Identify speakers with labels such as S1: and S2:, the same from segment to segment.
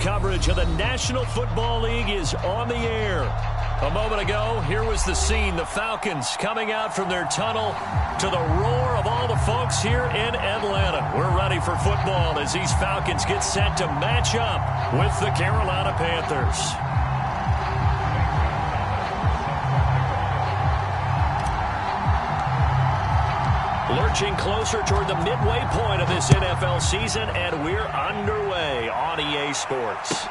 S1: coverage of the National Football League is on the air. A moment ago, here was the scene. The Falcons coming out from their tunnel to the roar of all the folks here in Atlanta. We're ready for football as these Falcons get set to match up with the Carolina Panthers. Lurching closer toward the midway point of this NFL season, and we're underway on EA Sports.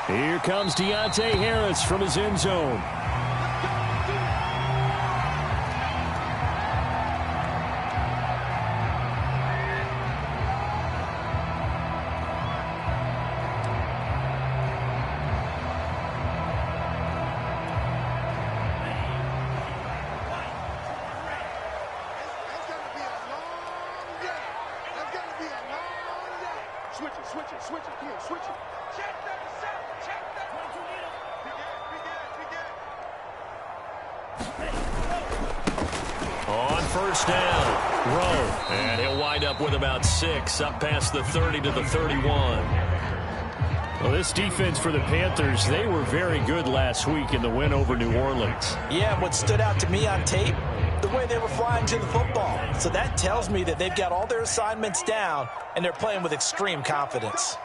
S1: Here comes Deontay Harris from his end zone.
S2: Switch it, here, switch it. Check that, check that.
S1: On first down, Rowe, and he'll wind up with about 6, up past the 30 to the 31.
S3: Well, this defense for the Panthers, they were very good last week in the win over New Orleans.
S4: Yeah, what stood out to me on tape, the way they were flying to the football. So that tells me that they've got all their assignments down, and they're playing with extreme confidence.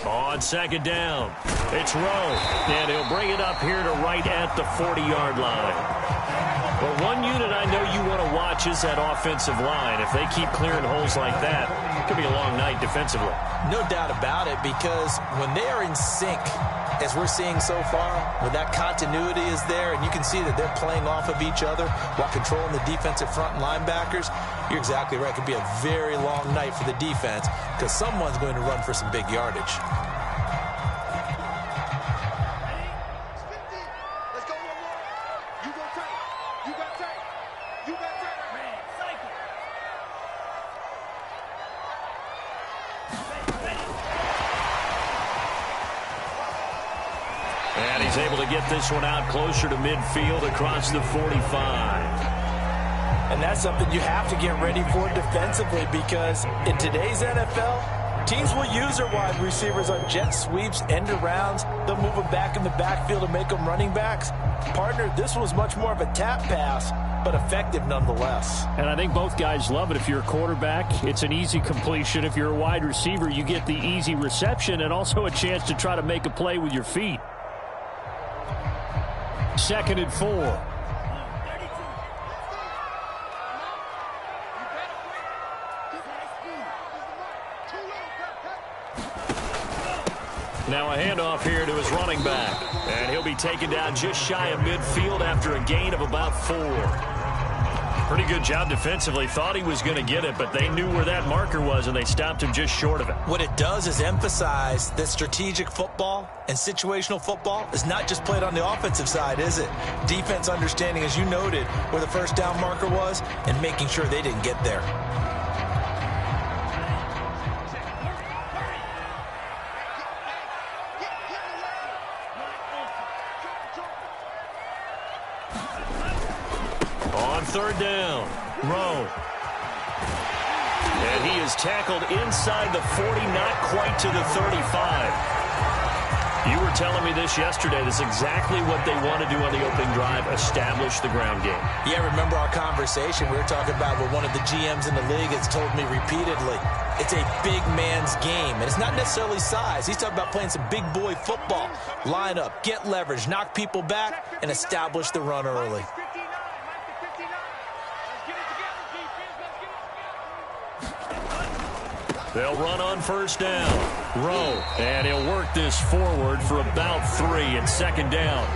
S1: On second down, it's Rowe, and he'll bring it up here to right at the 40-yard line. But one unit I know you want to watch is that offensive line. If they keep clearing holes like that, it could be a long night defensively.
S4: No doubt about it, because when they are in sync, as we're seeing so far, when that continuity is there and you can see that they're playing off of each other while controlling the defensive front linebackers, you're exactly right. It could be a very long night for the defense because someone's going to run for some big yardage.
S1: And he's able to get this one out closer to midfield across the 45.
S4: And that's something you have to get ready for defensively, because in today's NFL, teams will use their wide receivers on jet sweeps, end arounds. They'll move them back in the backfield to make them running backs. Partner, this was much more of a tap pass, but effective nonetheless.
S3: And I think both guys love it. If you're a quarterback, it's an easy completion. If you're a wide receiver, you get the easy reception and also a chance to try to make a play with your feet. 2nd and 4.
S1: Now a handoff here to his running back. And he'll be taken down just shy of midfield after a gain of about 4. Pretty good job defensively. Thought he was going to get it, but they knew where that marker was, and they stopped him just short of it.
S4: What it does is emphasize that strategic football and situational football is not just played on the offensive side, is it? Defense understanding, as you noted, where the first down marker was and making sure they didn't get there.
S1: On third down, Rowe. And he is tackled inside the 40, not quite to the 35. You were telling me this yesterday. This is exactly what they want to do on the opening drive, establish the ground game.
S4: Yeah, remember our conversation. We were talking about what one of the GMs in the league has told me repeatedly. It's a big man's game, and it's not necessarily size. He's talking about playing some big boy football. Line up, get leverage, knock people back, and establish the run early.
S1: They'll run on first down. Rowe, and he'll work this forward for about 3 and 2nd down.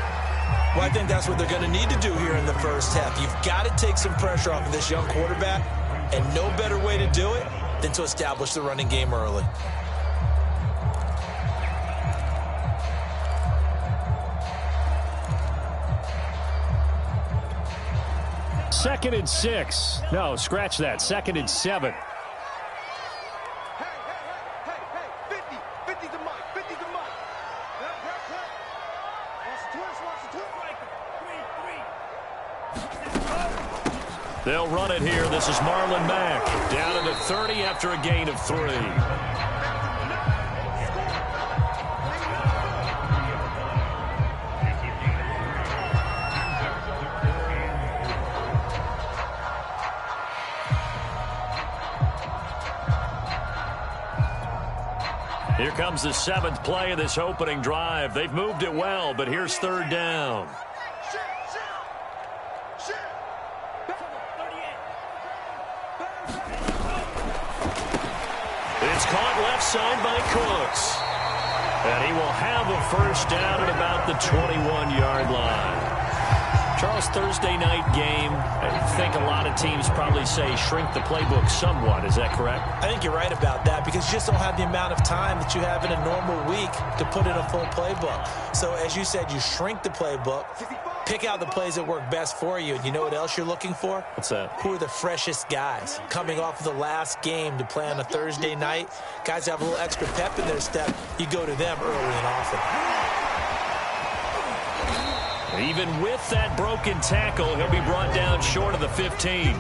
S4: Well, I think that's what they're going to need to do here in the first half. You've got to take some pressure off of this young quarterback, and no better way to do it than to establish the running game early.
S3: Second and 6. No, scratch that. 2nd and 7.
S1: They'll run it here. This is Marlon Mack. Down into 30 after a gain of 3. Here comes the 7th play of this opening drive. They've moved it well, but here's 3rd down. It's caught left side by Cooks. And he will have a first down at about the 21-yard line. Charles, Thursday night game, I think a lot of teams probably say shrink the playbook somewhat. Is that correct?
S4: I think you're right about that because you just don't have the amount of time that you have in a normal week to put in a full playbook. So as you said, you shrink the playbook, pick out the plays that work best for you. And you know what else you're looking for?
S1: What's that?
S4: Who are the freshest guys coming off of the last game to play on a Thursday night? Guys that have a little extra pep in their step, you go to them early and often.
S1: Even with that broken tackle, he'll be brought down short of the 15.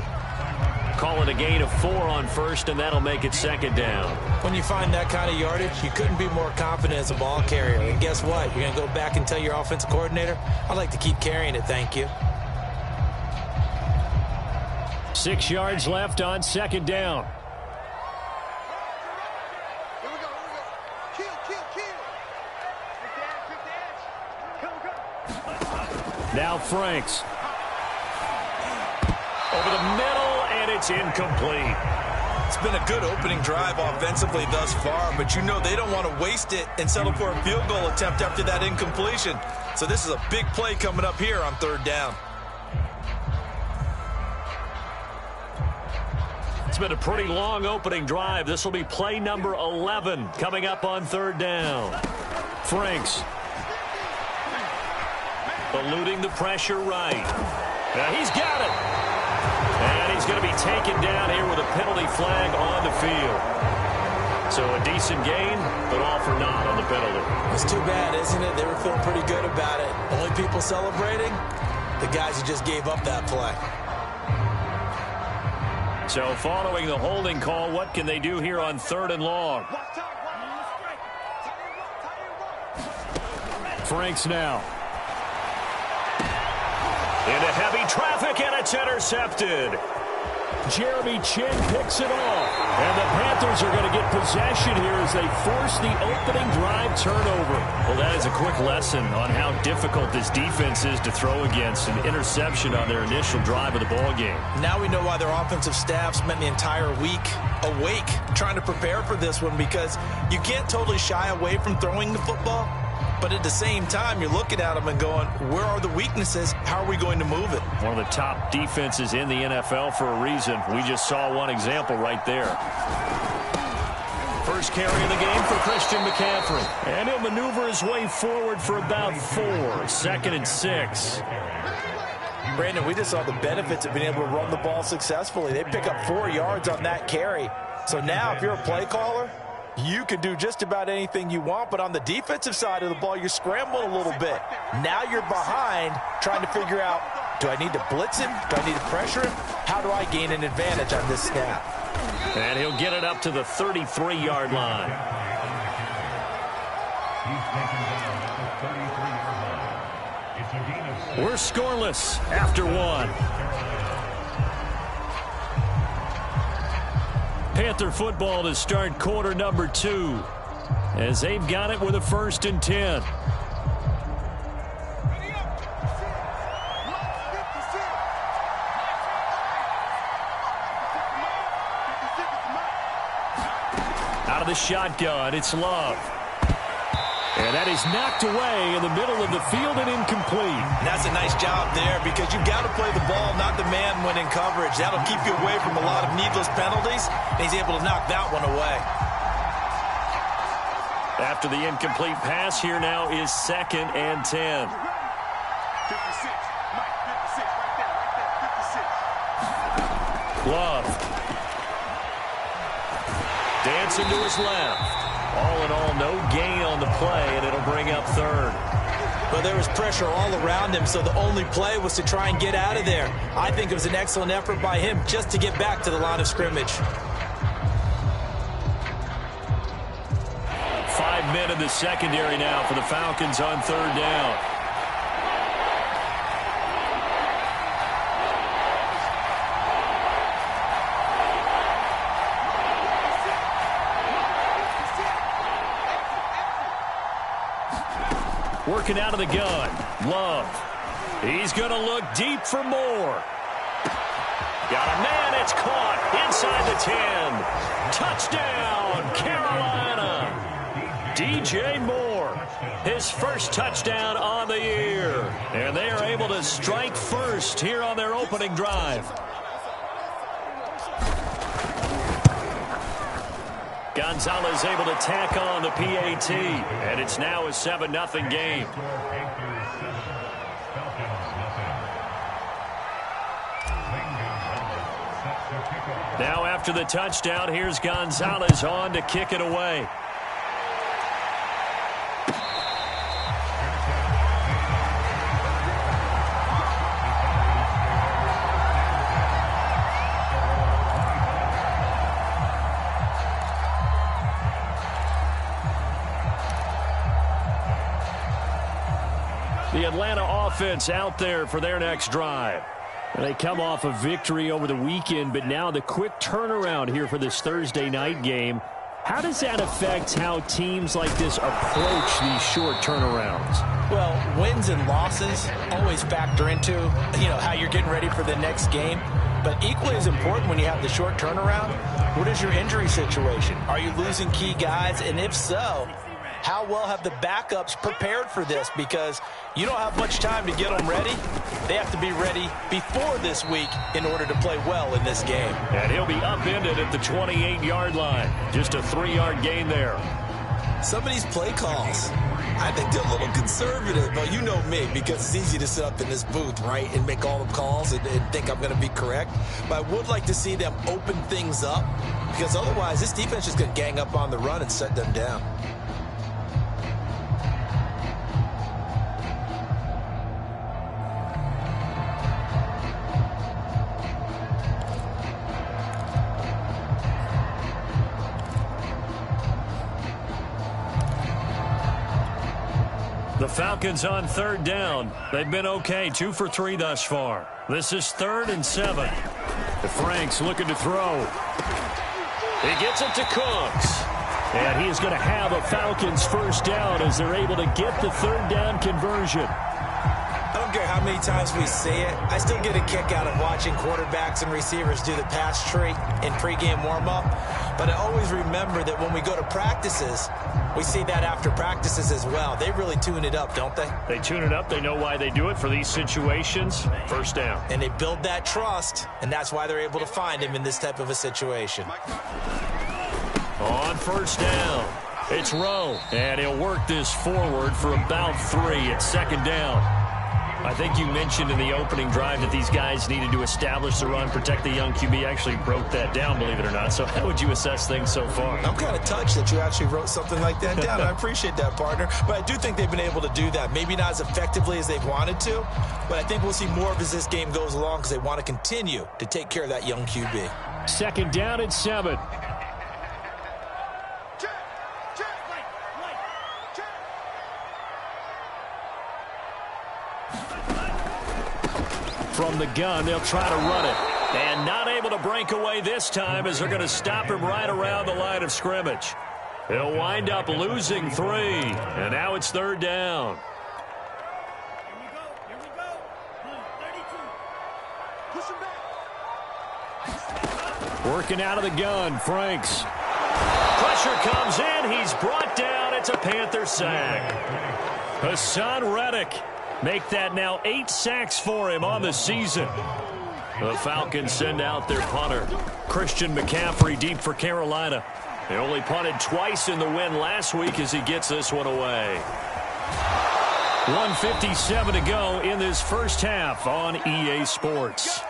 S1: Call it a gain of 4 on first, and that'll make it 2nd down.
S4: When you find that kind of yardage, you couldn't be more confident as a ball carrier. And guess what? You're going to go back and tell your offensive coordinator, I'd like to keep carrying it, thank you.
S3: 6 yards left on 2nd down.
S2: Here we go. Kill. Quick edge. Go.
S3: Now Franks.
S1: Over the middle, and it's incomplete.
S4: It's been a good opening drive offensively thus far, but you know they don't want to waste it and settle for a field goal attempt after that incompletion. So this is a big play coming up here on 3rd down.
S1: It's been a pretty long opening drive. This will be play number 11 coming up on 3rd down. Franks. Eluding the pressure right. Now he's got it. And he's going to be taken down here with a penalty flag on the field. So a decent gain, but all for naught on the penalty.
S4: It's too bad, isn't it? They were feeling pretty good about it. Only people celebrating, the guys who just gave up that play.
S1: So following the holding call, what can they do here on 3rd and long?
S3: Franks now.
S1: Into heavy traffic, and it's intercepted.
S3: Jeremy Chin picks it off.
S1: And the Panthers are going to get possession here as they force the opening drive turnover. Well, that is a quick lesson on how difficult this defense is to throw against. An interception on their initial drive of the ball game.
S4: Now we know why their offensive staff spent the entire week awake trying to prepare for this one, because you can't totally shy away from throwing the football. But at the same time, you're looking at them and going, where are the weaknesses? How are we going to move it?
S1: One of the top defenses in the NFL for a reason. We just saw one example right there. First carry of the game for Christian McCaffrey. And he'll maneuver his way forward for about 4. 2nd and 6.
S4: Brandon, we just saw the benefits of being able to run the ball successfully. They pick up 4 yards on that carry. So now if you're a play caller, you can do just about anything you want, but on the defensive side of the ball, you're scrambling a little bit. Now you're behind, trying to figure out, do I need to blitz him? Do I need to pressure him? How do I gain an advantage on this snap?
S1: And he'll get it up to the 33-yard line. We're scoreless after 1. Panther football to start quarter number 2 as they've got it with a 1st and 10. Out of the shotgun, it's Love. And that is knocked away in the middle of the field and incomplete.
S4: And that's a nice job there, because you've got to play the ball, not the man when in coverage. That'll keep you away from a lot of needless penalties, and he's able to knock that one away.
S1: After the incomplete pass, here now is 2nd and 10.
S2: 56. Mike, 56. Right there. 56.
S1: Love. Dancing to his left. All in all, no gain on the play, and it'll bring up 3rd.
S4: But there was pressure all around him, so the only play was to try and get out of there. I think it was an excellent effort by him just to get back to the line of scrimmage.
S1: 5 men in the secondary now for the Falcons on third down. Working out of the gun. Love. He's going to look deep for more. Got a man. It's caught inside the 10. Touchdown, Carolina. DJ Moore, his first touchdown on the year. And they are able to strike first here on their opening drive. Gonzalez able to tack on the PAT, and it's now a 7-0 game. Now after the touchdown, here's Gonzalez on to kick it away. The Atlanta offense out there for their next drive. They come off a victory over the weekend, but now the quick turnaround here for this Thursday night game. How does that affect how teams like this approach these short turnarounds?
S4: Well, wins and losses always factor into, how you're getting ready for the next game. But equally as important when you have the short turnaround, what is your injury situation? Are you losing key guys? And if so, how well have the backups prepared for this? Because you don't have much time to get them ready. They have to be ready before this week in order to play well in this game.
S1: And he'll be upended at the 28-yard line. Just a 3-yard gain there.
S5: Some of these play calls, I think they're a little conservative, but you know me, because it's easy to sit up in this booth, right, and make all the calls and think I'm going to be correct. But I would like to see them open things up, because otherwise this defense is going to gang up on the run and set them down.
S1: The Falcons on third down. They've been okay, 2 for 3 thus far. This is 3rd and 7. Frank's looking to throw. He gets it to Cooks. And he is going to have a Falcons first down as they're able to get the third down conversion.
S4: I don't care how many times we say it, I still get a kick out of watching quarterbacks and receivers do the pass tree in pregame warm-up. But I always remember that when we go to practices, we see that after practices as well. They really tune it up, don't they?
S1: They tune it up. They know why they do it for these situations. First down.
S4: And they build that trust, and that's why they're able to find him in this type of a situation.
S1: On first down, it's Rowe. And he'll work this forward for about 3 at second down. I think you mentioned in the opening drive that these guys needed to establish the run, protect the young QB. Actually broke that down, believe it or not. So how would you assess things so far?
S5: I'm kind of touched that you actually wrote something like that down. I appreciate that, partner. But I do think they've been able to do that. Maybe not as effectively as they've wanted to, but I think we'll see more of as this game goes along because they want to continue to take care of that young QB.
S1: Second down and 7. From the gun, they'll try to run it. And not able to break away this time as they're going to stop him right around the line of scrimmage. He'll wind up losing 3. And now it's third down.
S2: Here we go. 32. Push him back.
S1: Working out of the gun, Franks. Pressure comes in. He's brought down. It's a Panther sack. Hassan Reddick. Make that now 8 sacks for him on the season. The Falcons send out their punter. Christian McCaffrey deep for Carolina. They only punted twice in the win last week as he gets this one away. 1:57 to go in this first half on EA Sports.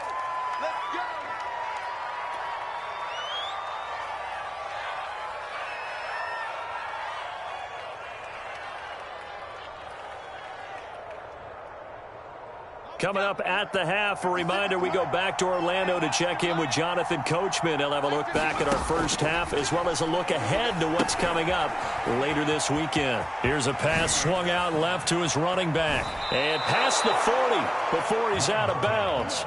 S1: Coming up at the half, a reminder, we go back to Orlando to check in with Jonathan Coachman. He'll have a look back at our first half as well as a look ahead to what's coming up later this weekend. Here's a pass swung out left to his running back. And past the 40 before he's out of bounds.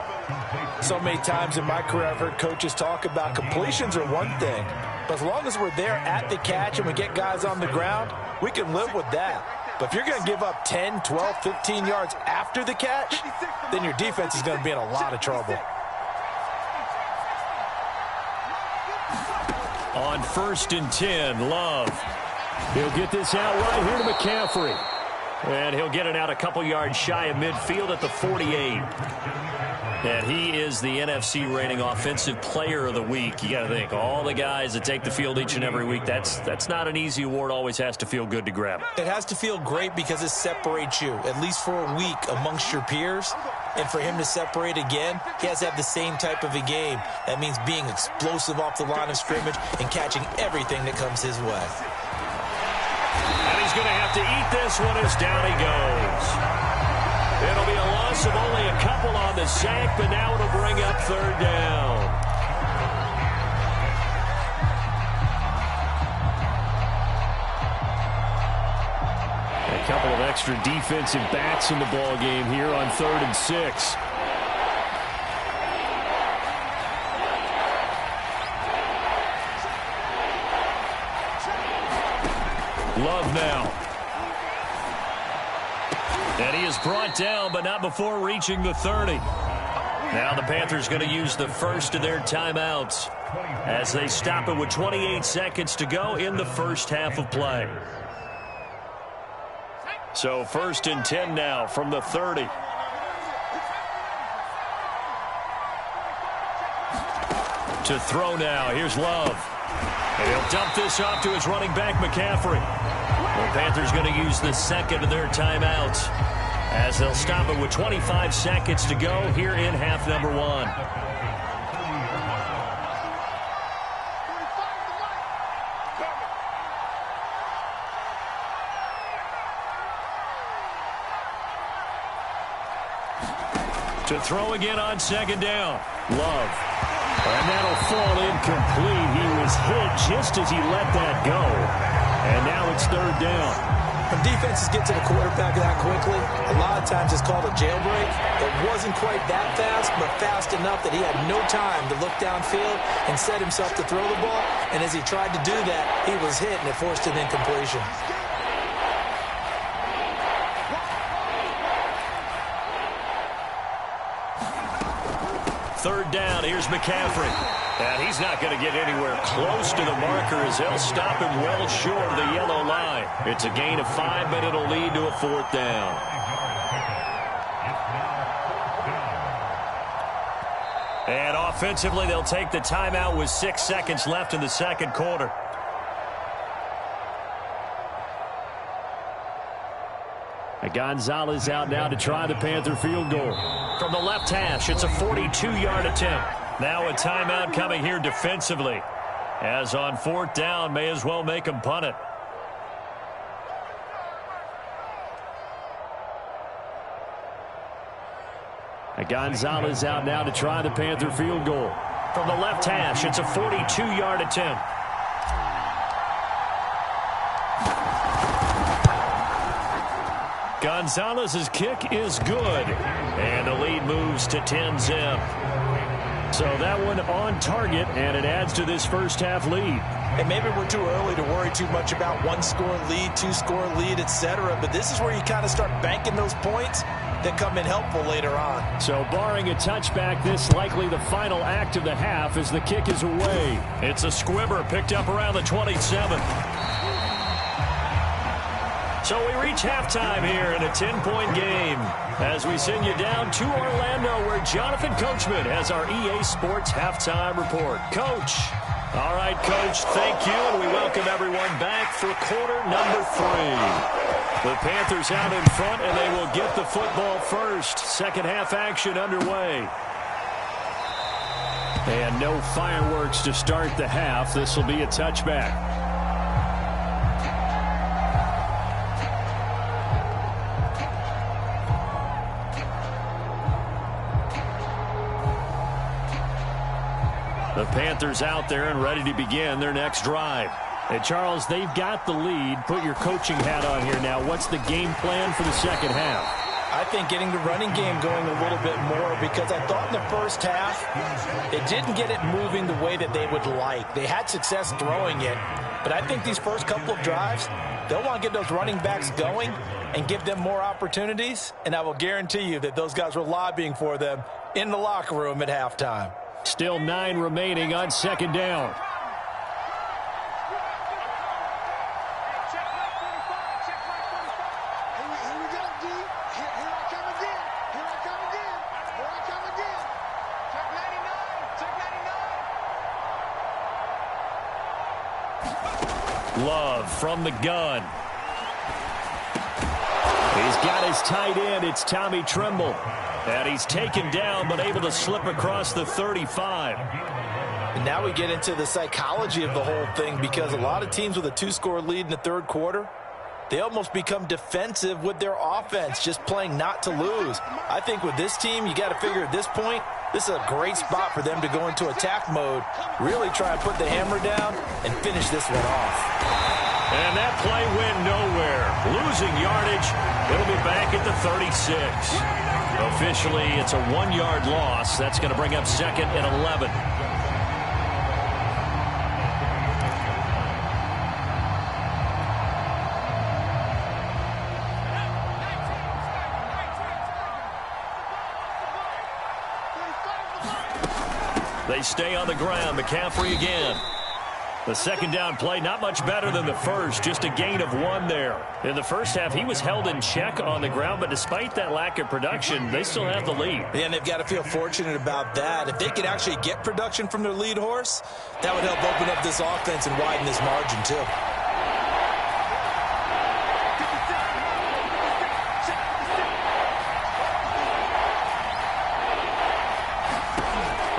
S4: So many times in my career I've heard coaches talk about completions are one thing. But as long as we're there at the catch and we get guys on the ground, we can live with that. But if you're going to give up 10, 12, 15 yards after the catch, then your defense is going to be in a lot of trouble.
S1: On 1st and 10, Love. He'll get this out right here to McCaffrey. And he'll get it out a couple yards shy of midfield at the 48. And he is the NFC rating offensive player of the week. You got to think, all the guys that take the field each and every week, that's not an easy award. Always has to feel good to grab it.
S5: It has to feel great because it separates you, at least for a week, amongst your peers. And for him to separate again, he has to have the same type of a game. That means being explosive off the line of scrimmage and catching everything that comes his way.
S1: And he's going to have to eat this one as down he goes. It'll be a loss of only a couple on the sack, but now it'll bring up 3rd down. A couple of extra defensive backs in the ball game here on 3rd and 6. Love now. And he is brought down, but not before reaching the 30. Now the Panthers going to use the first of their timeouts as they stop it with 28 seconds to go in the first half of play. So 1st and 10 now from the 30. To throw now. Here's Love. And he'll dump this off to his running back, McCaffrey. The Panthers going to use the second of their timeouts as they'll stop it with 25 seconds to go here in half number 1. To throw again on 2nd down. Love. And that'll fall incomplete. He was hit just as he let that go. And now it's 3rd down.
S4: When defenses get to the quarterback that quickly, a lot of times it's called a jailbreak. It wasn't quite that fast, but fast enough that he had no time to look downfield and set himself to throw the ball. And as he tried to do that, he was hit, and it forced an incompletion.
S1: Third down, here's McCaffrey. And he's not going to get anywhere close to the marker as they'll stop him well short of the yellow line. It's a gain of 5, but it'll lead to a 4th down. And offensively, they'll take the timeout with 6 seconds left in the second quarter. Gonzalez out now to try the Panther field goal. From the left hash, it's a 42-yard attempt. Now a timeout coming here defensively. As on 4th down, may as well make him punt it. Gonzalez out now to try the Panther field goal. From the left hash, it's a 42-yard attempt. Gonzalez's kick is good. And the lead moves to 10-zip. So that one on target, and it adds to this first half lead.
S4: And maybe we're too early to worry too much about 1-score lead, 2-score lead, etc. But this is where you kind of start banking those points that come in helpful later on. So barring a touchback, this likely the final act of the half as the kick is away.
S1: It's a squibber picked up around the 27. So we reach halftime here in a 10-point game as we send you down to Orlando where Jonathan Coachman has our EA Sports halftime report. Coach. All right, Coach, thank you, and we welcome everyone back for quarter number 3. The Panthers out in front, and they will get the football first. Second half action underway. And no fireworks to start the half. This will be a touchback. The Panthers out there and ready to begin their next drive.
S3: Hey, Charles, they've got the lead. Put your coaching hat on here now. What's the game plan for the second half?
S4: I think getting the running game going a little bit more, because I thought in the first half it didn't get it moving the way that they would like. They had success throwing it, but I think these first couple of drives, they'll want to get those running backs going and give them more opportunities, and I will guarantee you that those guys were lobbying for them in the locker room at halftime.
S3: Still 9 remaining on second down.
S1: Love from the gun. He's got his tight end. It's Tommy Tremble. And he's taken down but able to slip across the 35.
S4: And now we get into the psychology of the whole thing, because a lot of teams with a 2-score lead in the third quarter, they almost become defensive with their offense, just playing not to lose. I think with this team, you got to figure at this point, this is a great spot for them to go into attack mode, really try and put the hammer down and finish this one off.
S1: And that play went nowhere. Losing yardage. It'll be back at the 36. Officially, it's a 1-yard loss. That's going to bring up second and 11. They stay on the ground. McCaffrey again. The second down play, not much better than the first, just a gain of 1 there. In the first half, he was held in check on the ground, but despite that lack of production, they still have the lead.
S5: Yeah, and they've got to feel fortunate about that. If they could actually get production from their lead horse, that would help open up this offense and widen this margin too.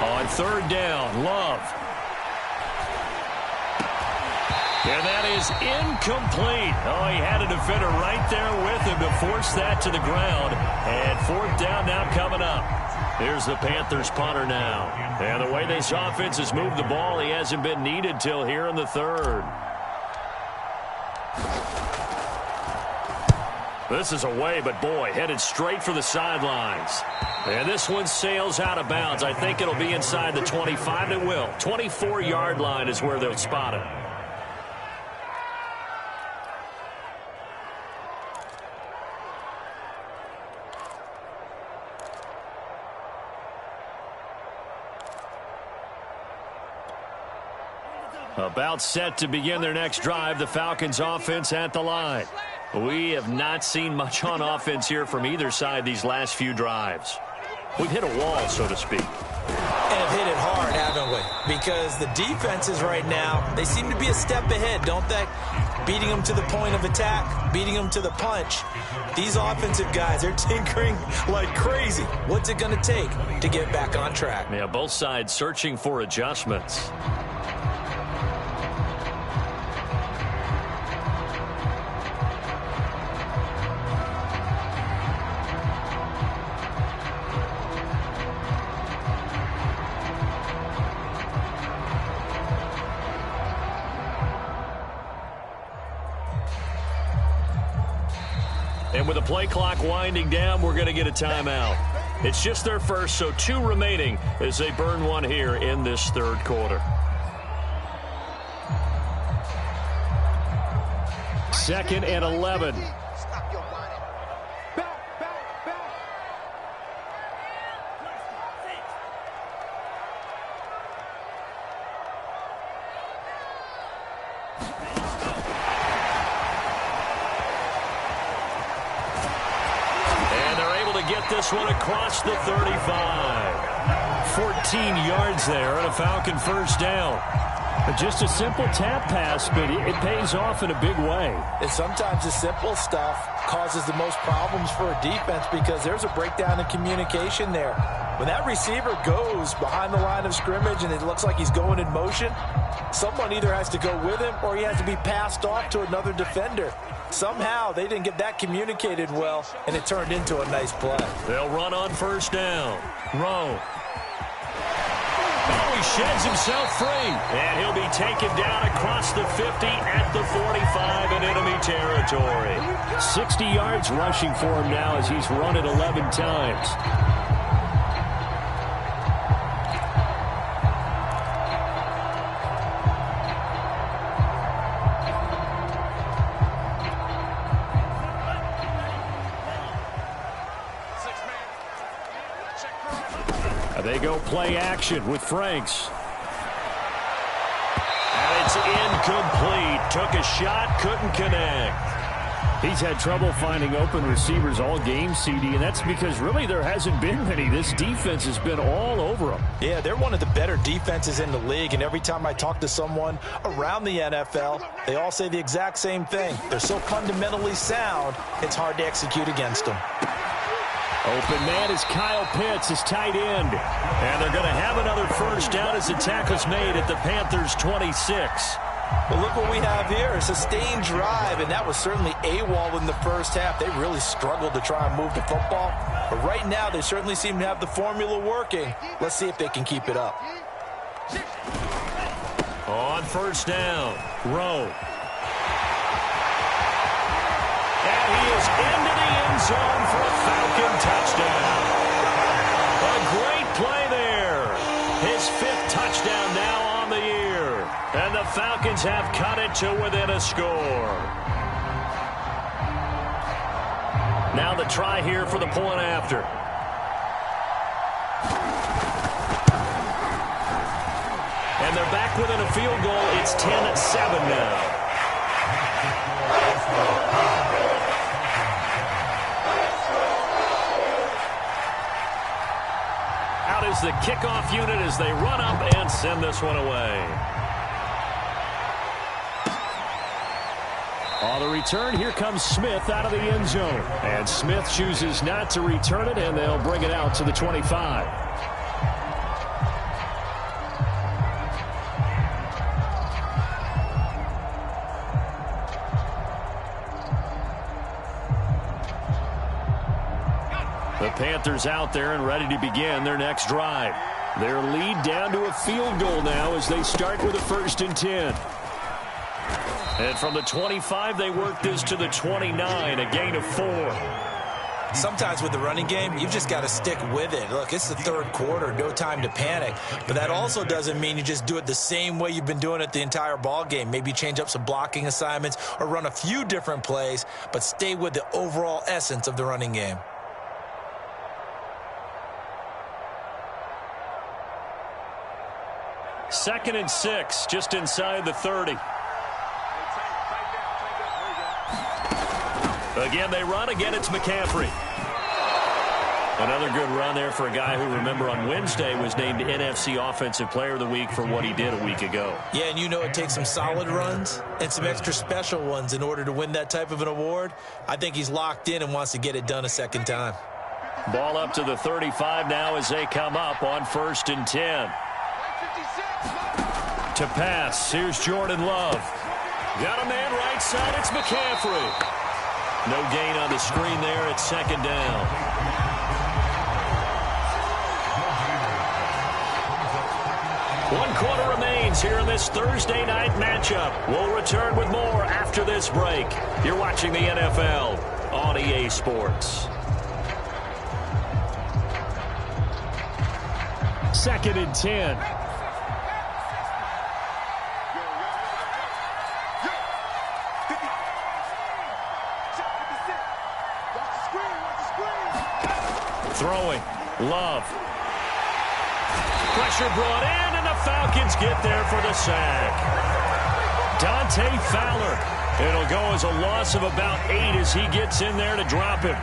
S1: On third down, Love. And that is incomplete. Oh, he had a defender right there with him to force that to the ground. And fourth down now coming up. Here's the Panthers punter now. And the way this offense has moved the ball, he hasn't been needed till here in the third. This is away, but boy, headed straight for the sidelines. And this one sails out of bounds. I think it'll be inside the 25. It will. 24-yard line is where they'll spot it. About set to begin their next drive. The Falcons offense at the line. We have not seen much on offense here from either side these last few drives. We've hit a wall, so to speak.
S5: And have hit it hard, haven't we? Because the defenses right now, they seem to be a step ahead, don't they? Beating them to the point of attack, beating them to the punch. These offensive guys, they're tinkering like crazy. What's it going to take to get back on track?
S1: Yeah, both sides searching for adjustments. And with the play clock winding down, we're going to get a timeout. It's just their first, so 2 remaining as they burn one here in this third quarter.
S3: Second and 11.
S1: This one across the 35. 14 yards there and a Falcon first down.
S3: Just a simple tap pass, but it pays off in a big way.
S4: And sometimes the simple stuff causes the most problems for a defense, because there's a breakdown in communication there. When that receiver goes behind the line of scrimmage and it looks like he's going in motion, someone either has to go with him or he has to be passed off to another defender. Somehow they didn't get that communicated well, and it turned into a nice play.
S1: They'll run on first down. Rowe. Oh, he sheds himself free. And he'll be taken down across the 50 at the 45 in enemy territory.
S3: 60 yards rushing for him now as he's run it 11 times. They go play action with Franks.
S1: And it's incomplete. Took a shot, couldn't connect.
S3: He's had trouble finding open receivers all game, CD, and that's because really there hasn't been many. This defense has been all over them.
S4: Yeah, they're one of the better defenses in the league, and every time I talk to someone around the NFL, they all say the exact same thing. They're so fundamentally sound, it's hard to execute against them.
S3: Open man is Kyle Pitts, his tight end.
S1: And they're going to have another first down as the tackle's made at the Panthers' 26.
S4: But look what we have here, a sustained drive, and that was certainly AWOL in the first half. They really struggled to try and move the football. But right now, they certainly seem to have the formula working. Let's see if they can keep it up.
S1: On first down, Rowe. And he is into the end zone for a Falcon touchdown. A great play there. His 5th touchdown now on the year. And the Falcons have cut it to within a score. Now the try here for the point after. And they're back within a field goal. It's 10-7 now. Out is the kickoff unit as they run up and send this one away.
S3: On the return, here comes Smith out of the end zone. And Smith chooses not to return it, and they'll bring it out to the 25. The Panthers out there and ready to begin their next drive. Their lead down to a field goal now as they start with a 1st and 10. And from the 25, they work this to the 29, a gain of 4.
S5: Sometimes with the running game, you've just got to stick with it. Look, it's the 3rd quarter, no time to panic. But that also doesn't mean you just do it the same way you've been doing it the entire ball game. Maybe change up some blocking assignments or run a few different plays, but stay with the overall essence of the running game.
S1: Second and 6, just inside the 30. Again, they run. Again, it's McCaffrey. Another good run there for a guy who, remember, on Wednesday was named NFC Offensive Player of the Week for what he did a week ago.
S5: Yeah, and you know it takes some solid runs and some extra special ones in order to win that type of an award. I think he's locked in and wants to get it done a second time.
S1: Ball up to the 35 now as they come up on 1st and 10. To pass, here's Jordan Love. Got a man right side, it's McCaffrey. No gain on the screen there at 2nd down. One quarter remains here in this Thursday night matchup. We'll return with more after this break. You're watching the NFL on EA Sports.
S3: 2nd and 10.
S1: Throwing, Love. Pressure brought in, and the Falcons get there for the sack. Dante Fowler. It'll go as a loss of about 8 as he gets in there to drop him.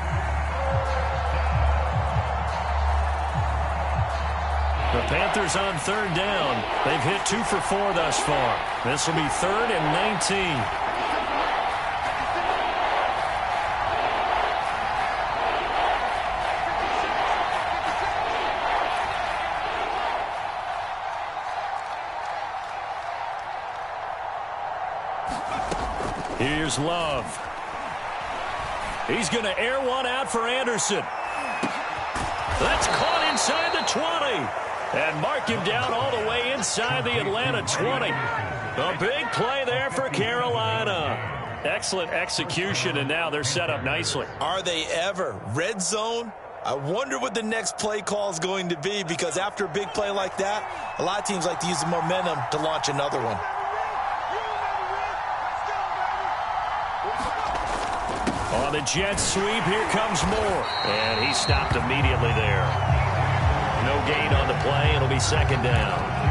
S1: The Panthers on 3rd down. They've hit 2 for 4 thus far. This will be 3rd and 19. Here's Love. He's going to air one out for Anderson. That's caught inside the 20. And mark him down all the way inside the Atlanta 20. A big play there for Carolina. Excellent execution, and now they're set up nicely.
S5: Are they ever? Red zone? I wonder what the next play call is going to be, because after a big play like that, a lot of teams like to use the momentum to launch another one.
S1: On the jet sweep, here comes Moore. And he stopped immediately there. No gain on the play. It'll be second down.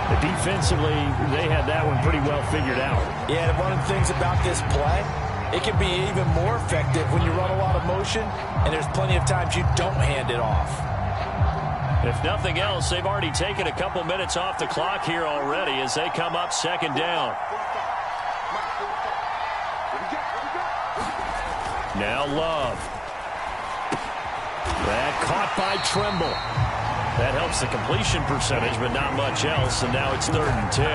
S3: Defensively, they had that one pretty well figured out.
S4: Yeah, one of the things about this play, it can be even more effective when you run a lot of motion, and there's plenty of times you don't hand it off.
S1: If nothing else, they've already taken a couple minutes off the clock here already as they come up second down. Now Love. That caught by Tremble. That helps the completion percentage, but not much else, and now it's 3rd and 10.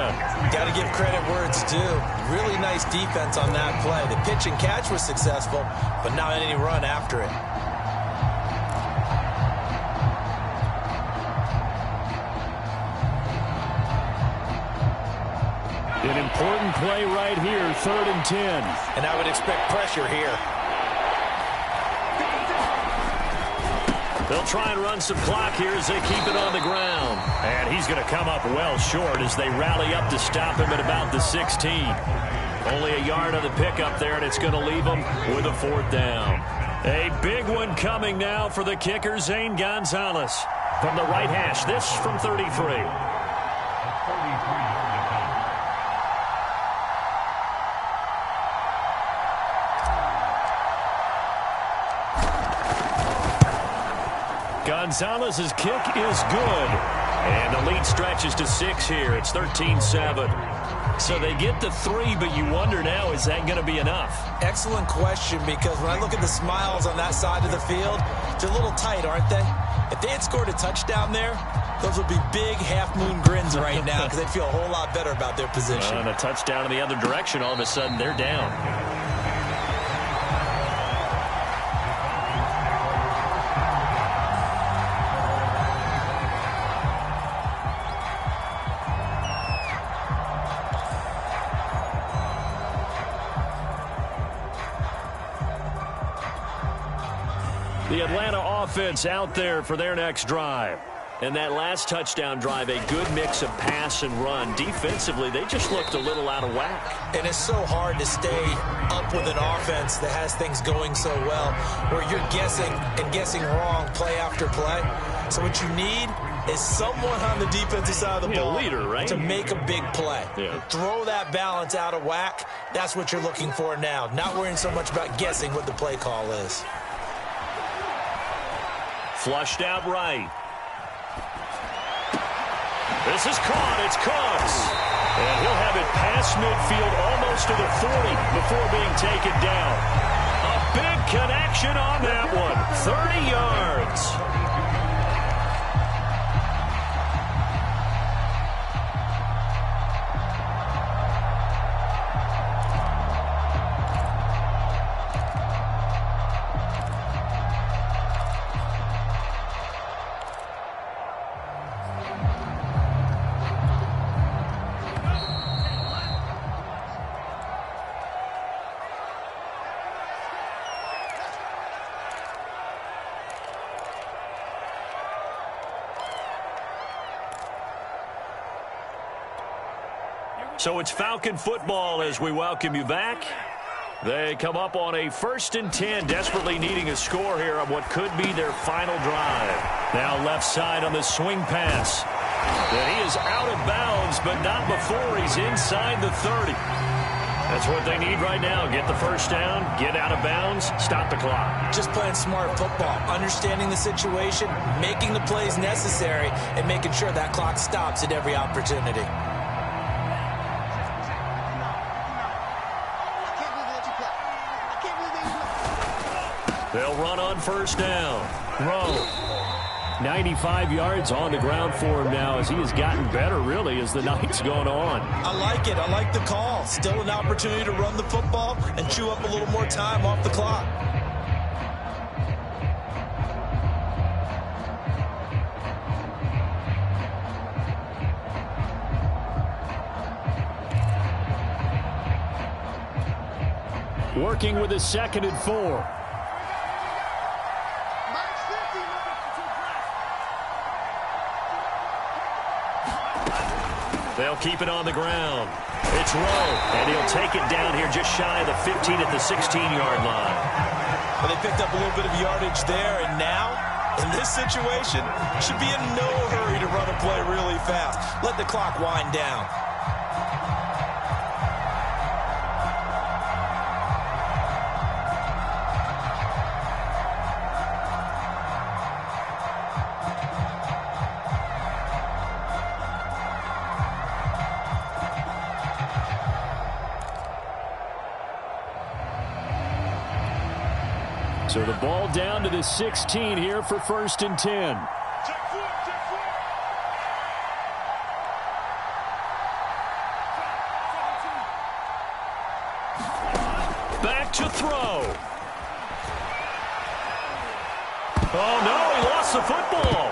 S5: Got to give credit where it's due. Really nice defense on that play. The pitch and catch was successful, but not any run after it.
S3: An important play right here, 3rd and 10.
S4: And I would expect pressure here.
S1: They'll try and run some clock here as they keep it on the ground. And he's going to come up well short as they rally up to stop him at about the 16. Only a yard on the pickup there, and it's going to leave him with a 4th down. A big one coming now for the kicker, Zane Gonzalez. From the right hash, this from 33. Gonzalez's kick is good. And the lead stretches to 6 here. It's 13-7. So they get the 3, but you wonder now, is that going to be enough?
S5: Excellent question, because when I look at the smiles on that side of the field, they're a little tight, aren't they? If they had scored a touchdown there, those would be big half-moon grins right now because they'd feel a whole lot better about their position.
S1: And a touchdown in the other direction, all of a sudden they're down. The Atlanta offense out there for their next drive. And that last touchdown drive, a good mix of pass and run. Defensively, they just looked a little out of whack.
S5: And it's so hard to stay up with an offense that has things going so well, where you're guessing and guessing wrong play after play. So what you need is someone on the defensive side of the ball,
S1: leader, right?
S5: To make a big play.
S1: Yeah.
S5: Throw that balance out of whack. That's what you're looking for now. Not worrying so much about guessing what the play call is.
S1: Flushed out right. This is caught. It's Cox. And he'll have it past midfield almost to the 40 before being taken down. A big connection on that one. 30 yards. So it's Falcon football as we welcome you back. They come up on a 1st and 10, desperately needing a score here on what could be their final drive. Now left side on the swing pass. And he is out of bounds, but not before he's inside the 30. That's what they need right now. Get the 1st down, get out of bounds, stop the clock.
S5: Just playing smart football, understanding the situation, making the plays necessary, and making sure that clock stops at every opportunity.
S1: They'll run on 1st down. Rowe. 95 yards on the ground for him now as he has gotten better, really, as the night's gone on.
S5: I like it. I like the call. Still an opportunity to run the football and chew up a little more time off the clock.
S1: working with a 2nd and 4. They'll keep it on the ground. It's Rowe, and he'll take it down here just shy of the 15 at the 16-yard line.
S5: Well, they picked up a little bit of yardage there, and now, in this situation, should be in no hurry to run a play really fast. Let the clock wind down.
S1: So the ball down to the 16 here for 1st and 10. Back to throw. Oh, no, he lost the football.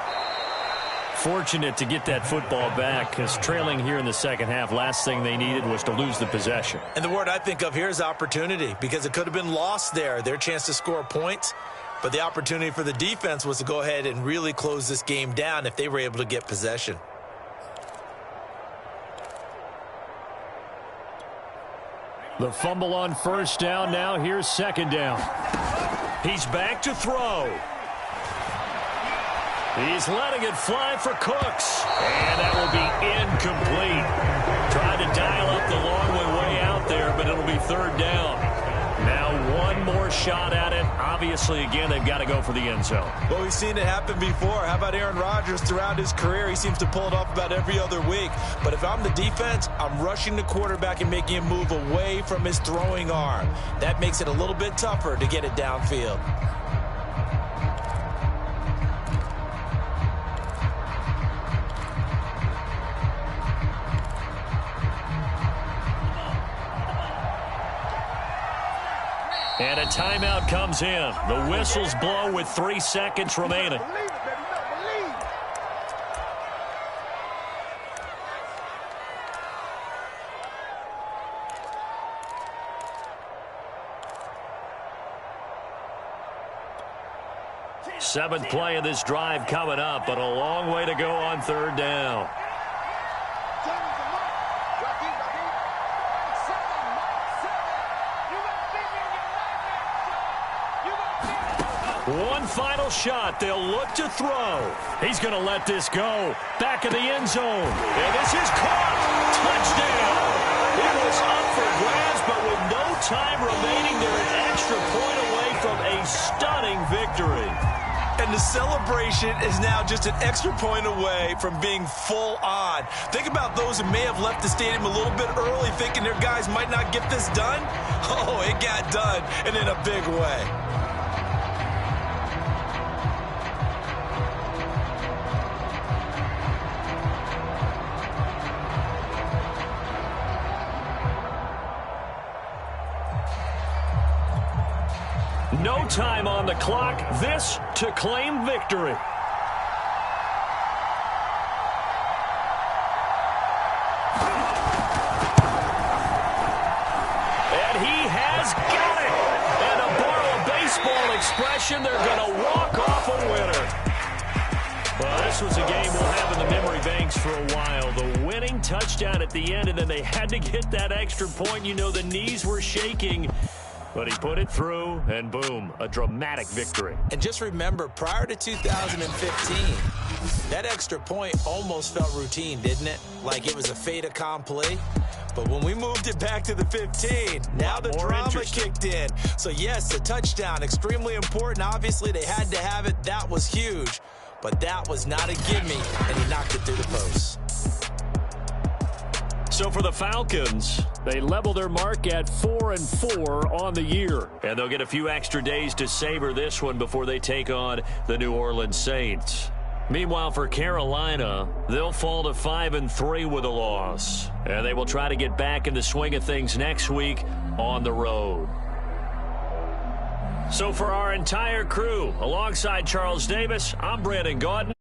S1: Fortunate to get that football back, because trailing here in the second half, last thing they needed was to lose the possession.
S5: And the word I think of here is opportunity, because it could have been lost there, their chance to score points. But the opportunity for the defense was to go ahead and really close this game down if they were able to get possession.
S1: The fumble on 1st down. Now here's 2nd down. He's back to throw. He's letting it fly for Cooks. And that will be incomplete. Tried to dial up the long way out there, but it'll be 3rd down. Now one more shot at it. Obviously, again, they've got to go for the end zone.
S5: Well, we've seen it happen before. How about Aaron Rodgers throughout his career? He seems to pull it off about every other week. But if I'm the defense, I'm rushing the quarterback and making him move away from his throwing arm. That makes it a little bit tougher to get it downfield.
S1: And a timeout comes in. The whistles blow with 3 seconds remaining. Seventh play of this drive coming up, but a long way to go on 3rd down. One final shot. They'll look to throw. He's going to let this go. Back in the end zone. And this is caught. Touchdown. It was up for grabs, but with no time remaining, they're an extra point away from a stunning victory.
S5: And the celebration is now just an extra point away from being full on. Think about those who may have left the stadium a little bit early thinking their guys might not get this done. Oh, it got done, and in a big way.
S1: No time on the clock. This to claim victory. And he has got it. And to borrow a baseball expression, they're going to walk off a winner. Well, this was a game we'll have in the memory banks for a while. The winning touchdown at the end, and then they had to get that extra point. You know, the knees were shaking. But he put it through, and boom, a dramatic victory.
S5: And just remember, prior to 2015, that extra point almost felt routine, didn't it? Like it was a fait accompli. But when we moved it back to the 15, now the drama kicked in. So, yes, a touchdown, extremely important. Obviously, they had to have it. That was huge. But that was not a gimme, and he knocked it through the post.
S1: So for the Falcons, they level their mark at 4-4 on the year. And they'll get a few extra days to savor this one before they take on the New Orleans Saints. Meanwhile, for Carolina, they'll fall to 5-3 with a loss. And they will try to get back in the swing of things next week on the road. So for our entire crew, alongside Charles Davis, I'm Brandon Gaudin.